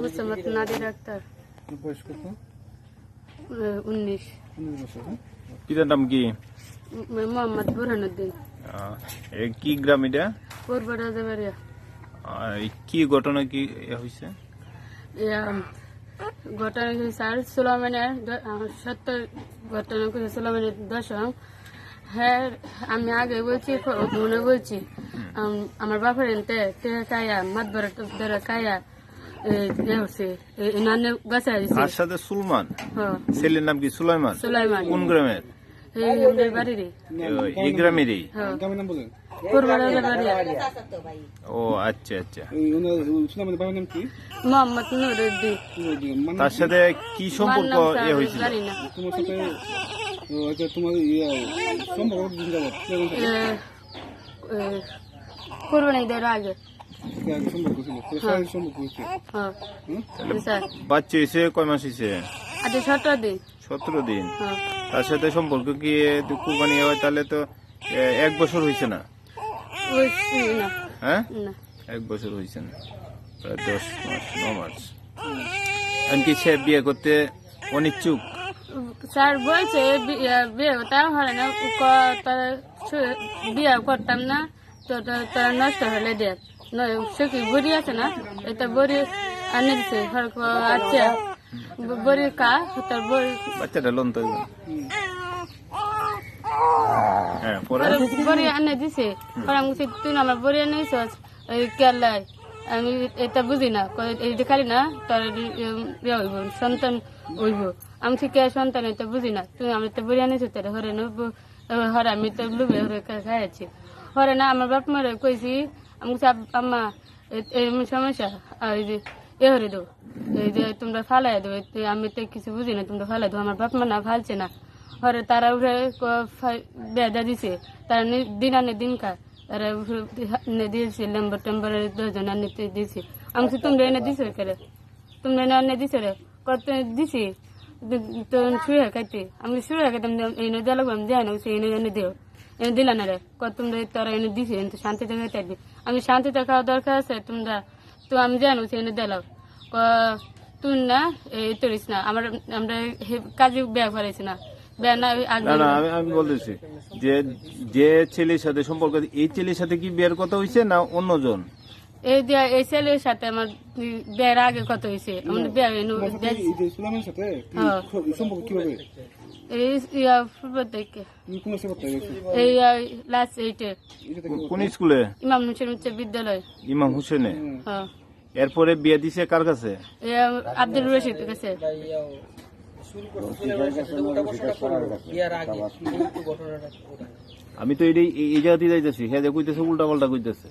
মুসাম্মদ নাদির আক্তার। বয়স কত? 19। বছর। পিতার নাম কি? মোহাম্মদ বুরহানুদ্দিন। কি গ্রাম এটা? পূর্ব রাজাবাড়িয়া। কি ঘটনা কি হয়েছে? ঘটনা হয়েছে আর সুলাইমানের সত্য ঘটনা হয়েছে সুলাইমানের দশম। হ্যাঁ, আমি আগে বলছি মনে বলছি আমার বাপের এনতে কায়া মাত ধরে কায়া আর সাথে সুলমান ছেলের নাম কি? সুলাইমান। সুলাইমান কোন গ্রামের? বাড়িরই এই গ্রামেরই। গ্রামের নাম বলেন। পূর্ব রাজাবাড়িয়া। ও আচ্ছা আচ্ছা। সুলাইমানের বাবার নাম কি? মোহাম্মদ নুরুদ্দিন। তার সাথে কি সম্পর্ক হয়েছিল? জানি না। তোমার সাথে তোমার সম্পর্ক দিন যাবত কোরবানি দেওয়ার আগে সম্পর্ক ছিল, সম্পর্ক হয়েছে। বাচ্চা হয়েছে কয় মাস হয়েছে? আজকে 17 দিন। 17 দিন। তার সাথে সম্পর্ক কি কুরবানি হয় তাহলে তো 1 বছর হয়েছে না? হ্যাঁ, 1 বছর হয়েছে না, প্রায় 10 মাস 9 মাস। এমনকি সে বিয়ে করতে অনিচ্ছুক। স্যার বলছে বিয়ে তাও হয় না, বিয়ে করতাম না তো তোরা নষ্ট হলে দেখ সে কি বড়ি আছে না, এটা বড়ি আনে দিছে। আচ্ছা বড়ি কা তোর বড়ি বাচ্চাটা লোন তো বড়ি আনে দিছে। পরে আমি তুই আমার বড়ি আনে দিছস কেলাই, আমি এটা বুঝি না, এটা খালি না তোর হইব সন্তান হইব। আমি কে সন্তান এটা বুঝি না, তুমি আমি তো বড়ি আনিস তোর হরে হরে আমি তো লুবে হরে খাইছি হরে না। আমার বাপ মারে কইছি আমি আম্মা এমন সমস্যা এই যে এ হরে দেবো, এই যে তোমরা ফালাই দেবো, আমি তো কিছু বুঝি না, তোমরা ফালাই দেবো। আমার বাপ মা না ফালছে না, হরে তারা উঠে বেদা দিছে, তারা দিন আনে দিন খায়, তারা দিয়েছে লেম্বর টেম্বরের 10 জন আনে দিয়েছে। আমি তোমরা এনে দিছো কে? তোমরা এনে দিছো রে? কত দিছি তো শুয়ে খাইতে, আমি শুয়ে খাইতাম এনে দেওয়া লাগবে, আমি যাই না এনে এনে দেও, এনে দিলা না রে। তোমরা তোরা এনে দিছি শান্তিতে খাইতে আসবি, আমি শান্তিতে খাওয়া দরকার আছে তোমরা তো আমি জানো সে এনে দিলাম তুই না এই তরিস না আমরা কাজে ব্যয় করেছি না। আমি বলতেছি যে যে ছেলের সাথে সম্পর্ক, এই ছেলের সাথে কি বিয়ের কথা হয়েছে না অন্যজন? এই ছেলের সাথে আমার বিয়ের আগে কত হয়েছে, আমাদের বিয়ে কোন স্কুলে? ইমাম হোসেন উচ্চ বিদ্যালয়। ইমাম হোসেনে। এরপরে বিয়ে দিছে কার কাছে? আব্দুল রশিদ কাছে। আমি তো এই জায়গাতে যাইতেছি, হ্যাঁ কইতেছে উল্টা পাল্টা কইতেছে।